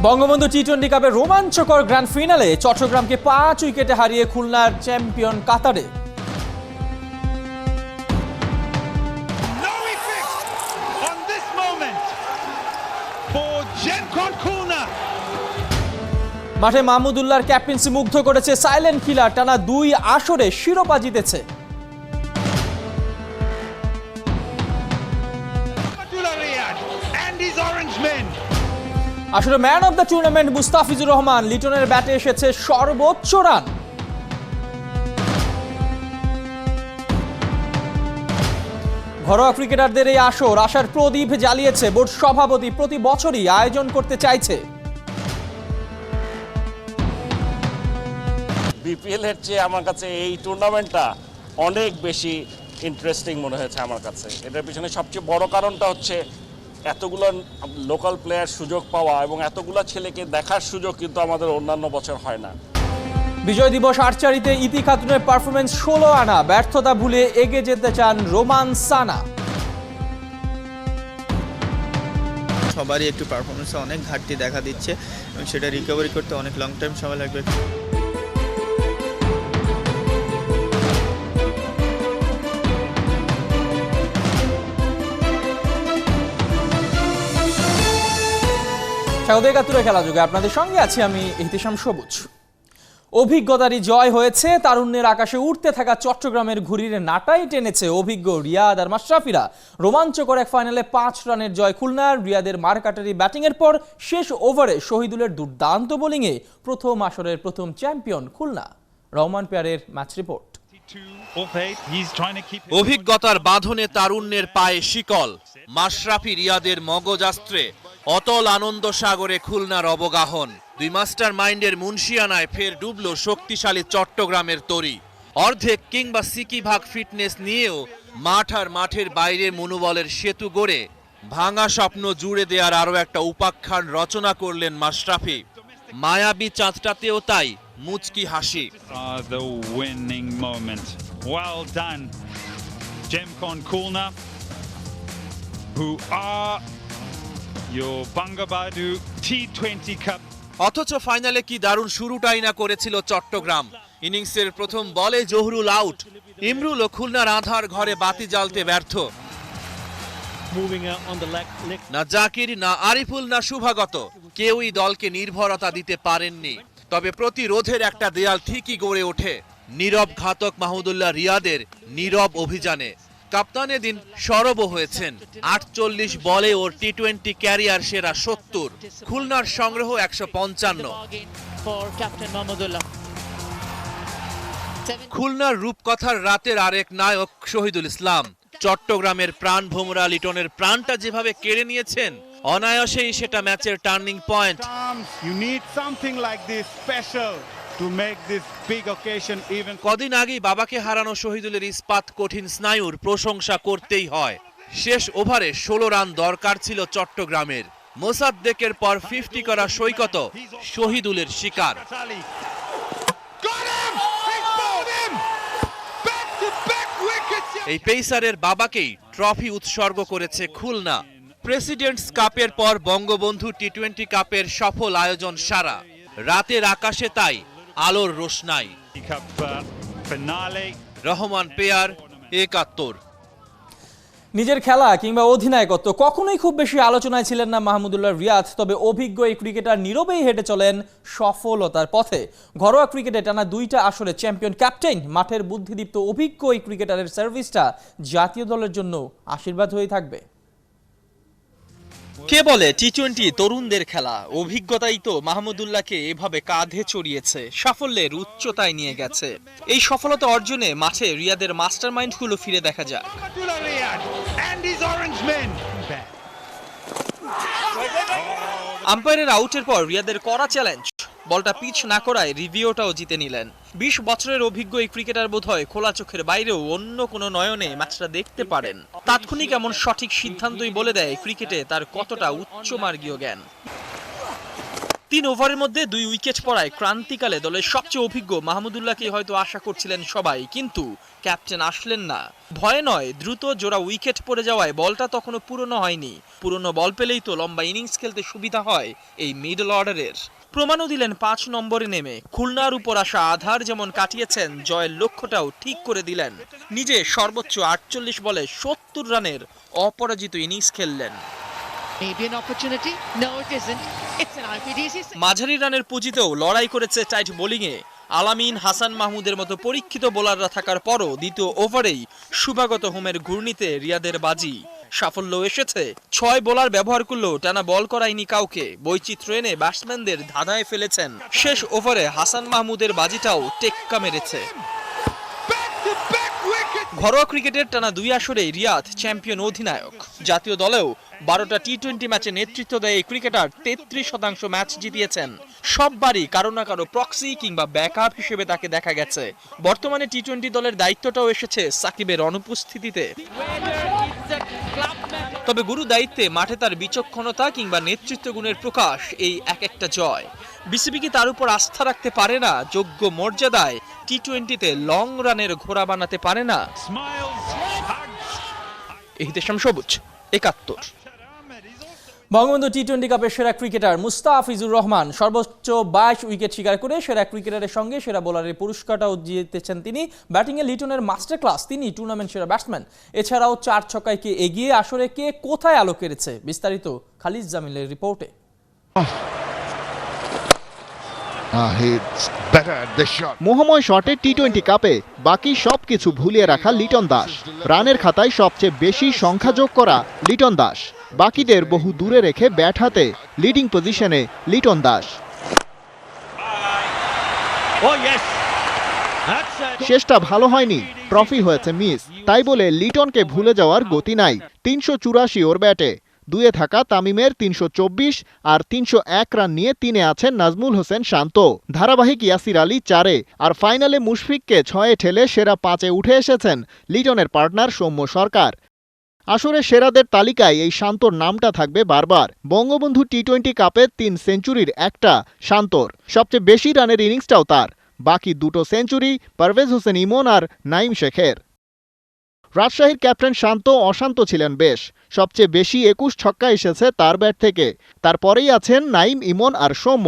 বঙ্গবন্ধু টি-20 কাপের রোমাঞ্চকর grand finale চট্টগ্রামকে 5 উইকেটে হারিয়ে খুলনার চ্যাম্পিয়ন কাতারে। মাঠে মাহমুদুল্লাহর ক্যাপ্টেন্সি মুগ্ধ করেছে সাইলেন্ট কিলার, টানা 2 আসরে শিরোপা জিতেছে। আসলে man of the tournament Mustafizur Rahman, লিটনের ব্যাটে এসেছে সর্বোচ্চ রান। ঘরোয়া ক্রিকেটারদের এই আসর আশার প্রদীপ জ্বালিয়েছে বোর্ড সভাপতি, প্রতি বছরই আয়োজন করতে চাইছে। বিপিএল এর চেয়ে আমার কাছে এই টুর্নামেন্টটা অনেক বেশি ইন্টারেস্টিং মনে হয়েছে আমার কাছে। এটার পিছনে সবচেয়ে বড় কারণটা হচ্ছে এতগুলো লোকাল প্লেয়ার সুযোগ পাওয়া এবং এতগুলো ছেলেকে দেখার সুযোগ কিন্তু আমাদের অন্যান্য বছর হয় না। বিজয় দিবস আর্চারিতে ইতি খাতুনের পারফরমেন্স 16 আনা, ব্যর্থতা ভুলে এগিয়ে যেতে চান রোমান সানা। সবারই একটু পারফরমেন্সে অনেক ঘাটতি দেখা দিচ্ছে এবং সেটা রিকভারি করতে অনেক লং টাইম সময় লাগবে। স্বাগত একাত্তরে খেলা যুগে, আপনাদের সঙ্গে আছি আমি ইহতিশাম সবুজ। অভিজ্ঞতারই জয় হয়েছে, তারুণ্যের আকাশে উঠতে থাকা চট্টগ্রামের ঘুড়ির নাটাই টেনেছে অভিজ্ঞ রিয়াদ আর মাশরাফিরা। রোমাঞ্চকর এক ফাইনালে 5 রানের জয় খুলনার। রিয়াদের মারকাটারি ব্যাটিংয়ের পর শেষ ওভারে শহীদুলের দুর্দান্ত বোলিংয়ে প্রথম আসরের প্রথম চ্যাম্পিয়ন খুলনা। রহমান পেয়ারের ম্যাচ রিপোর্ট। অভিজ্ঞতার বাঁধনে তারুণ্যের পায়ে শিকল, মাশরাফি রিয়াদের মগজাস্ত্রে অতল আনন্দ সাগরে খুলনার অবগাহন। 2 মাস্টার মাইন্ডের মুন্সিয়ানায় ফের ডুবল শক্তিশালী চট্টগ্রামের তরি। অর্ধেক কিংবা সিকি ভাগ ফিটনেস নিয়েও মাঠ আর মাঠের বাইরে মনোবলের সেতু গড়ে ভাঙা স্বপ্ন জুড়ে দেওয়ার আরও একটা উপাখ্যান রচনা করলেন মাশরাফি। মায়াবী চাঁদটাতেও তাই মুচকি হাসি। The winning moment. Well done, Gemcon Khulna, who are your Bangabadhu T20 Cup. অথচ ফাইনালে কি দারুণ শুরুটাই না করেছিল চট্টগ্রাম। ইনিংসের প্রথম বলে জহুরুল আউট, ইমরুল ও খুলনার আধার ঘরে বাতি জ্বালতে ব্যর্থ। না জাকির, না আরিফুল, না শুভাগত কেউই দলকে নির্ভরতা দিতে পারেননি। তবে প্রতিরোধের একটা দেয়াল ঠিকই গড়ে ওঠে নীরব ঘাতক মাহমুদুল্লাহ রিয়াদের নীরব অভিযানে। কাপ্তান এদিন সরব হয়েছেন। 48 বলে ওর টি-20 ক্যারিয়ার সেরা 70, খুলনার সংগ্রহ 155। খুলনার রূপকথার রাতের আরেক নায়ক শহীদুল ইসলাম। চট্টগ্রামের প্রাণ ভোমরা লিটনের প্রাণটা যেভাবে কেড়ে নিয়েছেন, অনায়াসেই সেটা ম্যাচের টার্নিং পয়েন্ট। কদিন আগেই বাবাকে হারানো শহীদুলের ইস্পাত কঠিন স্নায়ুর প্রশংসা করতেই হয়। শেষ ওভারে 16 রান দরকার ছিল চট্টগ্রামের। মোসাদ্দেকের পর 50 করা সৈকত শহীদুলের শিকার। এই পেসারের বাবাকেই ট্রফি উৎসর্গ করেছে খুলনা। প্রেসিডেন্টস কাপের পর বঙ্গবন্ধু টি-20 কাপের সফল আয়োজন সারা। রাতের আকাশে তাই আলোর রোশনাই। রহমান পেয়ার, একাত্তর। নিজের খেলা কিংবা অধিনায়কত্ব কখনোই খুব বেশি আলোচনায় ছিলেন না মাহমুদুল্লাহ রিয়াদ, তবে অভিজ্ঞ এই ক্রিকেটার নীরবেই হেঁটে চলেন সফলতার পথে। ঘরোয়া ক্রিকেটে টানা 2টা আসরে চ্যাম্পিয়ন ক্যাপ্টেন, মাঠের বুদ্ধিদীপ্ত অভিজ্ঞ এই ক্রিকেটারের সার্ভিসটা জাতীয় দলের জন্য আশীর্বাদ হয়ে থাকবে। কে বলে টি-20 তরুণদের খেলা? অভিজ্ঞতাই তো মাহমুদুল্লাহকে এভাবে কাঁধে চড়িয়েছে, সাফল্যের উচ্চতায় নিয়ে গেছে। এই সফলতা অর্জনে মাঠে রিয়াদের মাস্টার মাইন্ডগুলো ফিরে দেখা যায়। আম্পায়ারের আউটের পর রিয়াদের কড়া চ্যালেঞ্জ, বলটা পিচ না করায় রিভিউটাও জিতে নিলেন। 20 বছরের অভিজ্ঞ এই ক্রিকেটার বোধহয় খোলা চোখের বাইরেও অন্য কোনো নয়নে ম্যাচটা দেখতে পারেন। তাৎক্ষণিক এমন সঠিক সিদ্ধান্তই বলে দেয় ক্রিকেটে তার কতটা উচ্চমার্গীয় জ্ঞান। 3 ওভারের মধ্যে 2 উইকেট পড়ায় ক্রান্তিকালে দলের সবচেয়ে অভিজ্ঞ মাহমুদুল্লাহকে হয়তো আশা করছিলেন সবাই, কিন্তু ক্যাপ্টেন আসলেন না। ভয়ে নয়, দ্রুত জোড়া উইকেট পড়ে যাওয়ায় বলটা তখনও পুরনো হয়নি। পুরনো বল পেলেই তো লম্বা ইনিংস খেলতে সুবিধা হয় এই মিডল অর্ডারের। প্রমাণও দিলেন 5 নম্বরে নেমে। খুলনার উপর আসা আধার যেমন কাটিয়েছেন, জয়ের লক্ষ্যটাও ঠিক করে দিলেন। নিজে সর্বোচ্চ 48 বলে 70 রানের অপরাজিত innings খেললেন। Maybe an opportunity. No, it isn't. It's an IPDC. মাঝারি রানের পুঁজিতেও লড়াই করেছে টাইট বোলিংয়ে। আলামিন, হাসান মাহমুদের মতো পরীক্ষিত বোলাররা থাকার পরও দ্বিতীয় ওভারেই শুভাগত হোমের ঘূর্ণিতে রিয়াদের বাজি। সাফল্য এসেছে। 6 বোলার ব্যবহার করলেও টানা বল করায়নি কাউকে। বৈচিত্র্য এনে ব্যাটসম্যানদের ধাঁধায় ফেলেছেন। শেষ ওভারে হাসান মাহমুদের বাজিটাও টেক্কা মেরেছে। ঘরোয়া ক্রিকেটের টানা 2 আসরে রিয়াদ চ্যাম্পিয়ন অধিনায়ক। জাতীয় দলেও 12টা টি-20 ম্যাচে নেতৃত্ব দেয় এই ক্রিকেটার 33% ম্যাচ জিতিয়েছেন। সববারই কারো না কারো প্রক্সি কিংবা ব্যাকআপ হিসেবে তাকে দেখা গেছে। বর্তমানে টি-20 দলের দায়িত্বটাও এসেছে সাকিবের অনুপস্থিতিতে। তবে গুরু দায়িত্বে মাঠে তার বিচক্ষণতা কিংবা নেতৃত্ব গুণের প্রকাশ এই একটা জয়। বিসিবি কি তার উপর আস্থা রাখতে পারে না? যোগ্য মর্যাদায় টি-20তে লং রানের ঘোড়া বানাতে পারে না? ইহতেশাম সবুজ, 71। বঙ্গবন্ধু টি-20 কাপের সেরা ক্রিকেটার মুস্তাফিজুর রহমান সর্বোচ্চ 22 উইকেট শিকার করে সেরা ক্রিকেটারের সঙ্গে সেরা বোলারের পুরস্কারটাও জিতেছেন তিনি। ব্যাটিংয়ে লিটনের মাস্টার ক্লাস, তিনি টুর্নামেন্ট সেরা ব্যাটসম্যান। এছাড়াও 4 ছক্কায় কে এগিয়ে, আসরে কে কোথায় আলো কেড়েছে, বিস্তারিত খালিদ জামিলের রিপোর্টে। মোহময় শটে টি-20 কাপে বাকি সবকিছু ভুলিয়ে রাখা লিটন দাস। রানের খাতায় সবচেয়ে বেশি সংখ্যা যোগ করা লিটন দাস। বাকিদের বহু দূরে রেখে ব্যাট হাতে লিডিং পজিশনে লিটন দাস। শেষটা ভালো হয়নি, ট্রফি হয়েছে মিস। তাই বলে লিটনকে ভুলে যাওয়ার গতি নাই। 384 ওর ব্যাটে। 2-এ থাকা তামিমের 324 আর 301 রান নিয়ে 3-এ আছেন নাজমুল হোসেন শান্ত। ধারাবাহিক ইয়াসির আলী 4-এ, আর ফাইনালে মুশফিককে 6-এ ঠেলে সেরা 5-এ উঠে এসেছেন লিটনের পার্টনার সৌম্য সরকার। আসরে সেরাদের তালিকায় এই শান্তর নামটা থাকবে বারবার। বঙ্গবন্ধু টি-20 কাপে 3 সেঞ্চুরির একটা শান্তর। সবচেয়ে বেশি রানের ইনিংসটাও তার। বাকি 2টো সেঞ্চুরি পারভেজ হোসেন ইমন আর নাইম শেখের। রাজশাহীর ক্যাপ্টেন শান্ত অশান্ত ছিলেন বেশ। সবচেয়ে বেশি 21 ছক্কা এসেছে তার ব্যাট থেকে। তারপরেই আছেন নাইম, ইমন আর সৌম্য।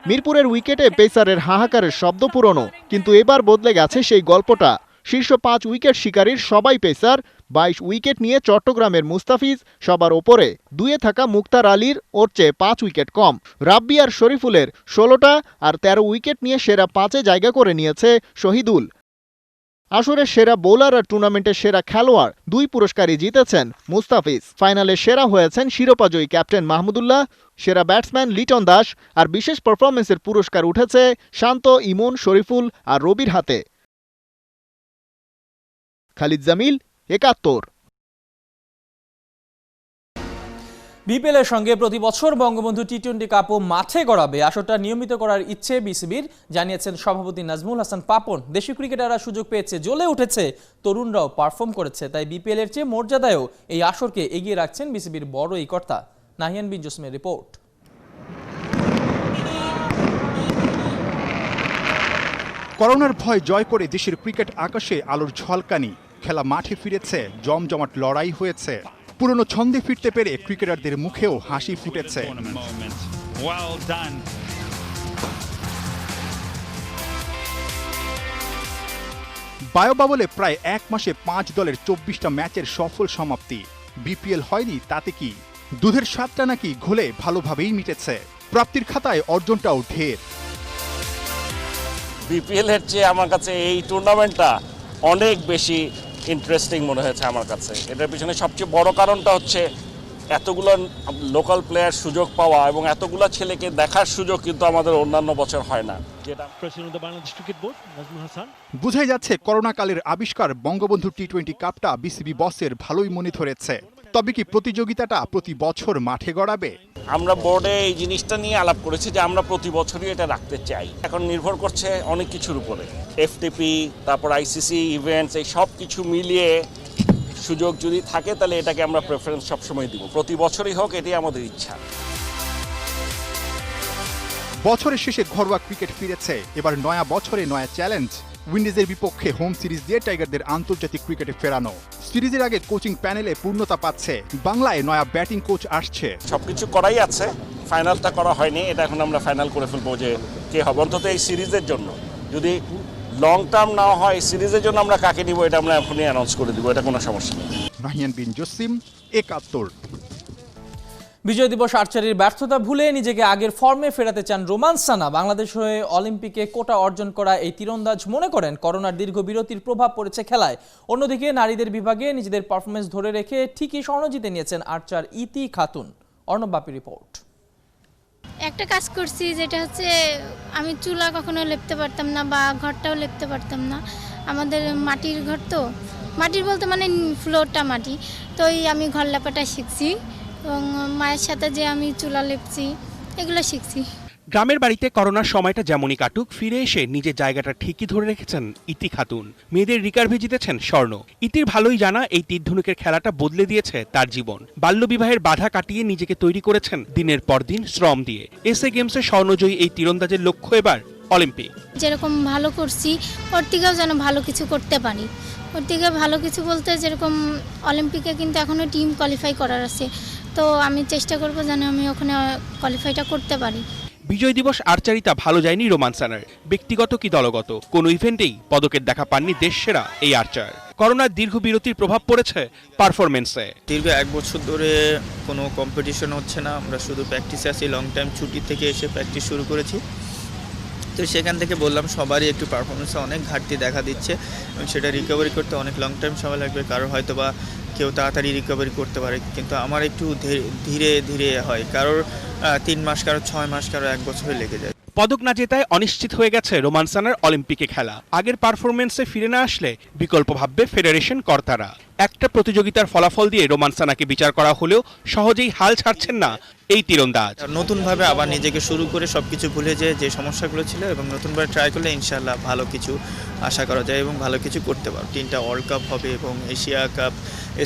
মিরপুরের উইকেটে পেসারের হাহাকারের শব্দ পুরনো, কিন্তু এবার বদলে গেছে সেই গল্পটা। শীর্ষ 5 উইকেট শিকারীর সবাই পেসার। 22 উইকেট নিয়ে চট্টগ্রামের মুস্তাফিজ সবার ওপরে। 2-এ থাকা মুক্তার আলীর ওর চেয়ে 5 উইকেট কম। রাব্বি আর শরীফুলের 16টা আর 13 উইকেট নিয়ে সেরা 5-এ জায়গা করে নিয়েছে শহীদুল। আসরের সেরা বোলার আর টুর্নামেন্টের সেরা খেলোয়াড় 2 পুরস্কারই জিতেছেন মুস্তাফিজ। ফাইনালে সেরা হয়েছেন শিরোপাজয়ী ক্যাপ্টেন মাহমুদুল্লাহ। সেরা ব্যাটসম্যান লিটন দাস। আর বিশেষ পারফরমেন্সের পুরস্কার উঠেছে শান্ত, ইমন, শরীফুল আর রবির হাতে। খালিদ জামিল, 71। বিপিএল এর সঙ্গে প্রতি বছর বঙ্গবন্ধু টি-20 কাপও মাঠে গড়াবে। আসরটা নিয়মিত করার ইচ্ছে বিসিবির, জানিয়েছেন সভাপতি নাজমুল হাসান পাপন। দেশি ক্রিকেটাররা সুযোগ পেয়েছে, জ্বলে উঠেছে, তরুণরাও পারফর্ম করেছে। তাই বিপিএল এর চেয়ে মর্যাদায়ও এই আসরকে এগিয়ে রাখছেন বিসিবির বড় এই কর্তা। নাহিয়ান বিন জোসমের রিপোর্ট। করোনার ভয় জয় করে দেশের ক্রিকেট আকাশে আলোর ঝলকানি। খেলা মাঠে ফিরেছে, জমজমাট লড়াই হয়েছে। পুরনো ছন্দে ফিরতে পেরে ক্রিকেটারদের মুখেও হাসি ফুটেছে। বায়োবাবলে প্রায় 1 মাসে 5 দলের 24টা ম্যাচের সফল সমাপ্তি। বিপিএল হয়নি তাতে কি, দুধের স্বাদটা নাকি ঘোলে ভালোভাবেই মিটেছে। প্রাপ্তির খাতায় অর্জনটাও ঢের। বিপিএল এর চেয়ে আমার কাছে এই টুর্নামেন্টটা অনেক বেশি ইন্টারেস্টিং মনে হয়েছে আমার কাছে। এটার পিছনে সবচেয়ে বড় কারণটা হচ্ছে এতগুলো লোকাল প্লেয়ার সুযোগ পাওয়া এবং এতগুলো ছেলেকে দেখার সুযোগ কিন্তু আমাদের অন্যান্য বছর হয় না। যেটা বোঝাই যাচ্ছে করোনাকালের আবিষ্কার বঙ্গবন্ধু টি-20 কাপটা বিসিবি বসের ভালোই মনে ধরেছে। তবে কি প্রতিযোগিতাটা প্রতি বছর মাঠে গড়াবে? আমরা বোর্ডে এই জিনিসটা নিয়ে আলাপ করেছি যে আমরা প্রতি বছরই এটা রাখতে চাই। এখন নির্ভর করছে অনেক কিছুর উপরে, এফটিপি, তারপর আইসিসি ইভেন্টস, এই সব কিছু মিলিয়ে সুযোগ যদি থাকে তাহলে এটাকে আমরা প্রেফারেন্স সবসময় দিব। প্রতি বছরই হোক, এটাই আমাদের ইচ্ছা। বছরের শেষে ঘরোয়া ক্রিকেট ফিরেছে, এবার নয়া বছরে নয়া চ্যালেঞ্জ। উইন্ডিজের বিপক্ষে হোম সিরিজ দিয়ে টাইগারদের আন্তর্জাতিক ক্রিকেটে ফেরানো। সিরিজের আগে কোচিং প্যানেলে পূর্ণতা পাচ্ছে, বাংলায় নয়া ব্যাটিং কোচ আসছে। সবকিছু করাই আছে, ফাইনালটা করা হয়নি, এটা এখন আমরা ফাইনাল করে ফেলবো যে কে হবে। অন্তত এই সিরিজের জন্য, যদি লং টার্ম না হয় সিরিজের জন্য আমরা কাকে নিব এটা আমরা এখনই অ্যানাউন্স করে দিব, এটা কোনো সমস্যা নেই। নাহিয়ান বিন জসিম, একাত্তর। বিজয় দিবস আর্চারির ব্যর্থতা ভুলে নিজেকে আগের ফর্মে ফেরাতে চান রোমান সানা। বাংলাদেশ হয়ে অলিম্পিকে কোটা অর্জন করা এই তীরন্দাজ মনে করেন করোনার দীর্ঘ বিরতির প্রভাব পড়েছে খেলায়। অন্যদিকে নারীদের বিভাগে নিজেদের পারফরমেন্স ধরে রেখে ঠিকই স্বর্ণ জিতে নিয়েছেন আর্চার ইতি খাতুন। অর্ণব বাপি রিপোর্ট। একটা কাজ করছি যেটা হচ্ছে আমি চুলা কখনো লেপতে পারতাম না বা ঘরটাও লেপতে পারতাম না। আমাদের মাটির ঘর, তো মাটির বলতে মানে ফ্লোরটা মাটি, তো আমি ঘর লেপাটা শিখছি এবং মায়ের সাথে যে আমি চুলা লেপছি এগুলো শিখছি। গ্রামের বাড়িতে করোনার সময়টা যেমনই কাটুক, ফিরে এসে নিজের জায়গাটা ঠিকই ধরে রেখেছেন ইতি খাতুন। মেয়েদের রিকার্ভে জিতেছেন স্বর্ণ। ইতির ভালোই জানা এই তীর ধনুকের খেলাটা বদলে দিয়েছে তার জীবন। বাল্যবিবাহের বাধা কাটিয়ে নিজেকে তৈরি করেছেন দিনের পর দিন শ্রম দিয়ে। এসএ গেমসে স্বর্ণজয়ী এই তীরন্দাজের লক্ষ্য এবার অলিম্পিক। যেরকম ভালো করছি ওর থেকেও যেন ভালো কিছু করতে পারি। ওর থেকে ভালো কিছু বলতে যেরকম অলিম্পিকে কিন্তু এখনও টিম কোয়ালিফাই করার আছে, তো আমি চেষ্টা করব যেন আমি ওখানে কোয়ালিফাইটা করতে পারি। বিজয় দিবস আর্চারিতা ভালো যায়নি রোমান সানার। ব্যক্তিগত কি দলগত কোনো ইভেন্টেই পদকের দেখা পাননি দেশসেরা এই আর্চার। করোনার দীর্ঘ বিরতির প্রভাব পড়েছে পারফরমেন্সে। দীর্ঘ 1 বছর ধরে কোনো কম্পিটিশন হচ্ছে না, আমরা শুধু প্র্যাকটিসে আছি। লং টাইম ছুটি থেকে এসে প্র্যাকটিস শুরু করেছি, তো সেখান থেকে বললাম সবারই একটু পারফরমেন্সে অনেক ঘাটতি দেখা দিচ্ছে এবং সেটা রিকভারি করতে অনেক লং টাইম সময় লাগবে। কারোর হয়তো বা কেউ তাড়াতাড়ি রিকভারি করতে পারে, কিন্তু আমার একটু ধীরে ধীরে হয়। কারোর 3 মাস, কারোর 6 মাস, কারোর 1 বছরে লেগে যায়। পদক না জেতায় অনিশ্চিত হয়ে গেছে রোমান সানার অলিম্পিকে খেলা। আগের পারফরমেন্সে ফিরে না আসলে বিকল্প ভাববে ফেডারেশন কর্তারা। একটা প্রতিযোগিতার ফলাফল দিয়ে রোমান সানাকে বিচার করা হলেও সহজেই হাল ছাড়ছেন না এই তীরন্দাজ। নতুনভাবে আবার নিজেকে শুরু করে সবকিছু ভুলে যে সমস্যাগুলো ছিল এবং নতুনভাবে ট্রাই করলে ইনশাআল্লাহ ভালো কিছু আশা করা যায় এবং ভালো কিছু করতে পারব। 3টা ওয়ার্ল্ড কাপ হবে এবং এশিয়া কাপ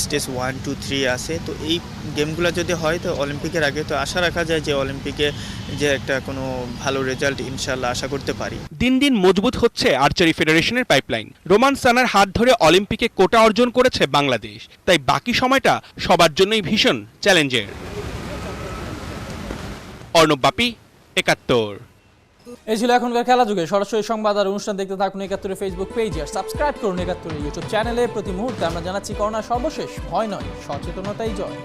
স্টেজ 1, 2, 3 আছে, তো এই গেমগুলো যদি হয় তো অলিম্পিকের আগে তো আশা রাখা যায় যে অলিম্পিকে যে একটা কোনো ভালো রেজাল্ট ইনশাআল্লাহ আশা করতে পারি। দিন দিন মজবুত হচ্ছে আর্চারি ফেডারেশনের পাইপলাইন। রোমান সানার হাত ধরে অলিম্পিকে কোটা অর্জন করেছে বাংলাদেশ, তাই বাকি সময়টা সবার জন্যই ভীষণ চ্যালেঞ্জের। অর্ণব বাপি, ৭১। এই ছিল এখনকার খেলা যুগে। সরাসরি সংবাদ আর অনুষ্ঠান দেখতে থাকুন ৭১ ফেসবুক পেজে আর সাবস্ক্রাইব করুন ৭১ ইউটিউব চ্যানেলে। প্রতি মুহূর্তে আমরা জানাচ্ছি করোনার সর্বশেষ। ভয় নয়, সচেতনতাই জয়।